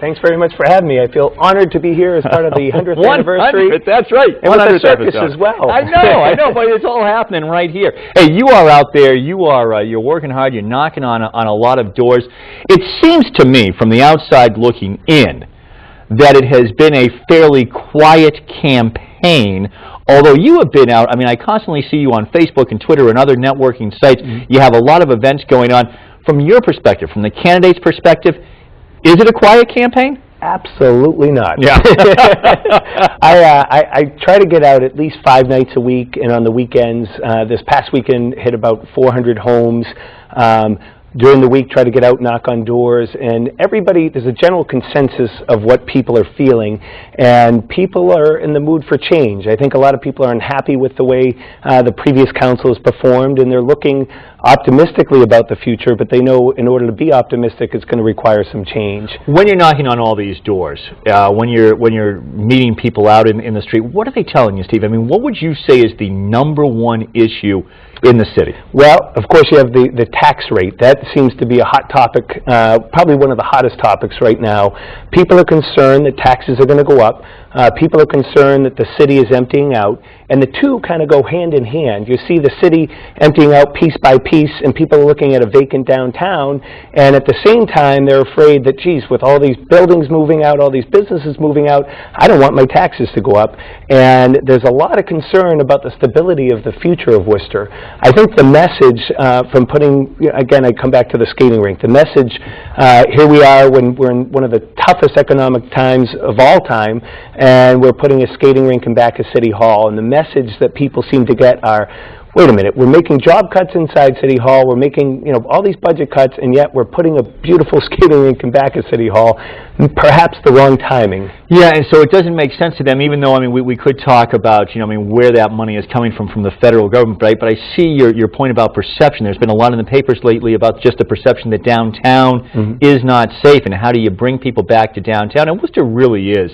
Thanks very much for having me. I feel honored to be here as part of the 100th anniversary. That's right. And with the circus as well. I know, but it's all happening right here. Hey, you are out there. You're working hard. You're knocking on a lot of doors. It seems to me, from the outside looking in, that it has been a fairly quiet campaign. Although you have been out, I mean, I constantly see you on Facebook and Twitter and other networking sites. You have a lot of events going on. From your perspective, from the candidate's perspective, is it a quiet campaign? Absolutely not. Yeah. I try to get out at least 5 nights a week, and on the weekends, this past weekend hit about 400 homes. During the week, try to get out, knock on doors, and everybody, there's a general consensus of what people are feeling, and people are in the mood for change. I think a lot of people are unhappy with the way the previous council has performed, and they're looking optimistically about the future, but they know in order to be optimistic, it's going to require some change. When you're knocking on all these doors, when you're meeting people out in the street, what are they telling you, Steve? I mean, what would you say is the #1 issue in the city? Well, of course, you have the tax rate. That seems to be a hot topic, probably one of the hottest topics right now. People are concerned that taxes are going to go up. People are concerned that the city is emptying out, and the two kind of go hand in hand. You see the city emptying out piece by piece, and people are looking at a vacant downtown, and at the same time, they're afraid that, geez, with all these buildings moving out, all these businesses moving out, I don't want my taxes to go up. And there's a lot of concern about the stability of the future of Worcester. I think the message from putting, again, I come back to the skating rink, the message, here we are when we're in one of the toughest economic times of all time, and we're putting a skating rink in back of City Hall, and the message that people seem to get are, wait a minute, we're making job cuts inside City Hall, we're making, all these budget cuts, and yet we're putting a beautiful skating rink in back of City Hall. Perhaps the wrong timing. Yeah, and so it doesn't make sense to them, even though, I mean, we could talk about, where that money is coming from the federal government, right? But I see your point about perception. There's been a lot in the papers lately about just the perception that downtown is not safe, and how do you bring people back to downtown? And Worcester really is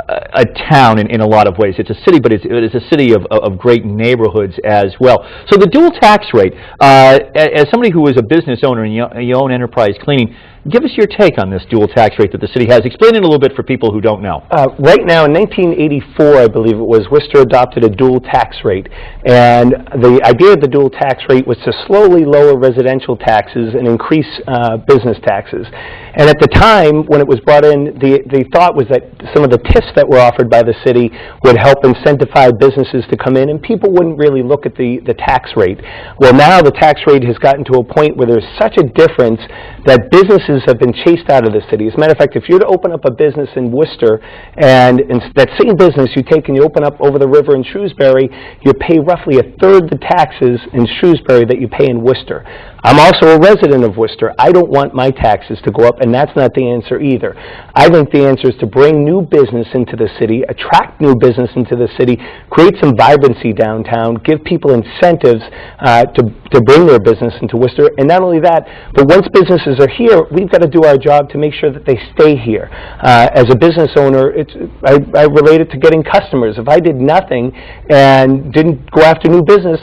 a town in a lot of ways. It's a city, but it's a city of great neighborhoods as well. So the dual tax rate, as somebody who is a business owner and you own Enterprise Cleaning, give us your take on this dual tax rate that the city has. Explain it a little bit for people who don't know. Right now, in 1984, I believe it was, Worcester adopted a dual tax rate. And the idea of the dual tax rate was to slowly lower residential taxes and increase business taxes. And at the time, when it was brought in, the thought was that some of the TIFs that were offered by the city would help incentivize businesses to come in, and people wouldn't really look at the tax rate. Well, now the tax rate has gotten to a point where there's such a difference that businesses have been chased out of the city. As a matter of fact, if you're to open up a business in Worcester, and in that same business you take and you open up over the river in Shrewsbury, you pay roughly 1/3 the taxes in Shrewsbury that you pay in Worcester. I'm also a resident of Worcester. I don't want my taxes to go up, and that's not the answer either. I think the answer is to bring new business into the city, attract new business into the city, create some vibrancy downtown, give people incentives to bring their business into Worcester. And not only that, but once businesses are here, we've got to do our job to make sure that they stay here. As a business owner, I relate it to getting customers. If I did nothing and didn't go after new business,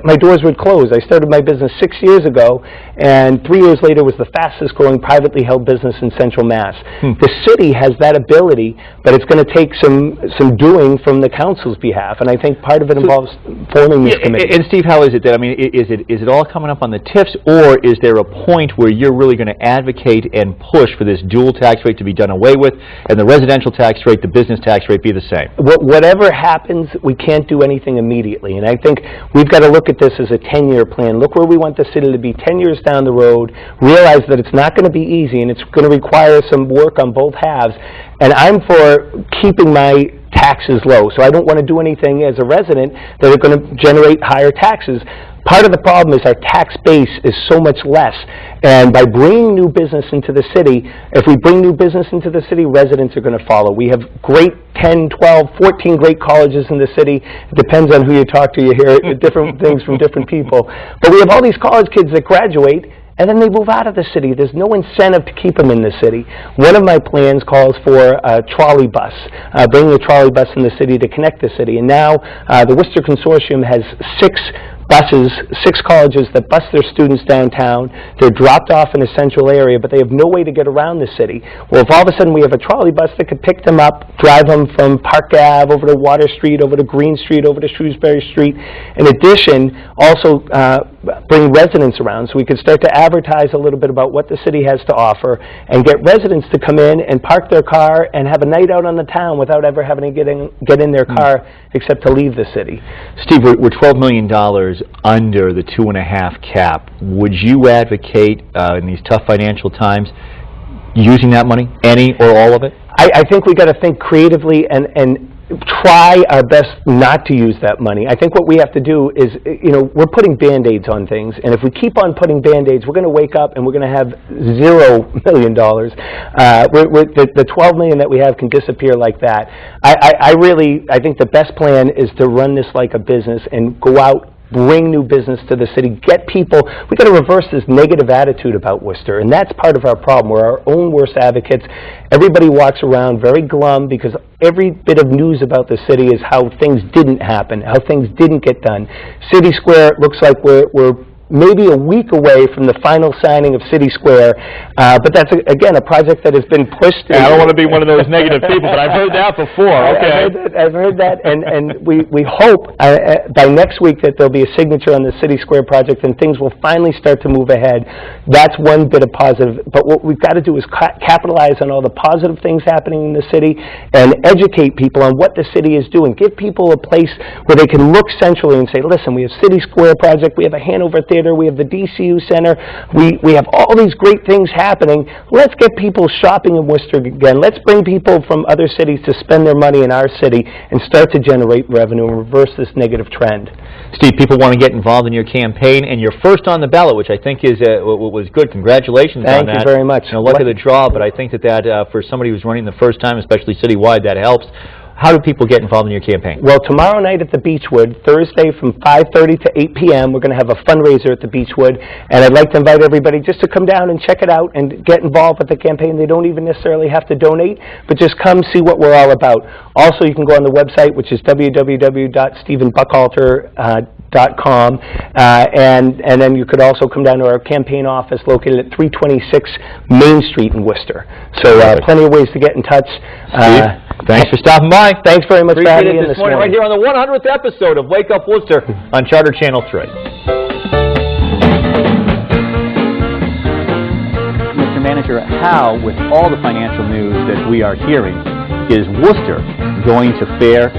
my doors would close. I started my business 6 years ago, and 3 years later was the fastest growing privately held business in Central Mass. The city has that ability, but it's going to take some doing from the council's behalf, and I think part of it involves forming this committee. And Steve, how is it that, I mean, is it all coming up on the TIFs, or is there a point where you're really going to advocate and push for this dual tax rate to be done away with, and the residential tax rate, the business tax rate be the same? Whatever happens, we can't do anything immediately, and I think we've got to look at this as a 10-year plan. Look where we want the city to be 10 years down the road, realize that it's not going to be easy, and it's going to require some work on both halves, and I'm for keeping my taxes low, so I don't want to do anything as a resident that are going to generate higher taxes. Part of the problem is our tax base is so much less, and by bringing new business into the city, if we bring new business into the city, residents are going to follow. We have great 10, 12, 14 great colleges in the city. It depends on who you talk to. You hear different things from different people. But we have all these college kids that graduate, and then they move out of the city. There's no incentive to keep them in the city. One of my plans calls for a trolley bus, bringing a trolley bus in the city to connect the city. And now the Worcester Consortium has 6 buses, 6 colleges that bus their students downtown. They're dropped off in a central area, but they have no way to get around the city. Well, if all of a sudden we have a trolley bus that could pick them up, drive them from Park Ave over to Water Street, over to Green Street, over to Shrewsbury Street. In addition, also bring residents around, so we could start to advertise a little bit about what the city has to offer and get residents to come in and park their car and have a night out on the town without ever having to get in their car except to leave the city. Steve, we're $12 million under the 2.5 cap. Would you advocate in these tough financial times using that money, any or all of it? I think we got to think creatively and try our best not to use that money. I think what we have to do is, we're putting Band-Aids on things, and if we keep on putting Band-Aids, we're going to wake up and we're going to have $0 million. The $12 million that we have can disappear like that. I think the best plan is to run this like a business and go out, bring new business to the city, get people. We've got to reverse this negative attitude about Worcester, and that's part of our problem. We're our own worst advocates. Everybody walks around very glum because every bit of news about the city is how things didn't happen, how things didn't get done. City Square, it looks like we're maybe a week away from the final signing of City Square, but that's, again, a project that has been pushed. I don't want to be one of those negative people, but I've heard that before. Okay. I've heard that, and we hope by next week that there'll be a signature on the City Square project and things will finally start to move ahead. That's one bit of positive, but what we've got to do is capitalize on all the positive things happening in the city and educate people on what the city is doing. Give people a place where they can look centrally and say, listen, we have City Square project, we have a Hanover Theater, we have the DCU Center, we have all these great things happening. Let's get people shopping in Worcester again. Let's bring people from other cities to spend their money in our city and start to generate revenue and reverse this negative trend. Steve, people want to get involved in your campaign, and you're first on the ballot, which I think is was good. Congratulations on that. Thank you very much. Luck of the draw, but I think that for somebody who's running the first time, especially citywide, that helps. How do people get involved in your campaign? Well, tomorrow night at the Beechwood, Thursday from 5:30 to 8 p.m., we're going to have a fundraiser at the Beechwood, and I'd like to invite everybody just to come down and check it out and get involved with the campaign. They don't even necessarily have to donate, but just come see what we're all about. Also, you can go on the website, which is www.stephenbuchalter.com, and then you could also come down to our campaign office located at 326 Main Street in Worcester. So plenty of ways to get in touch. Steve, thanks for stopping by. Thanks very much for having me in this morning. Right here on the 100th episode of Wake Up Worcester on Charter Channel 3. Mr. Manager, how, with all the financial news that we are hearing, is Worcester going to fare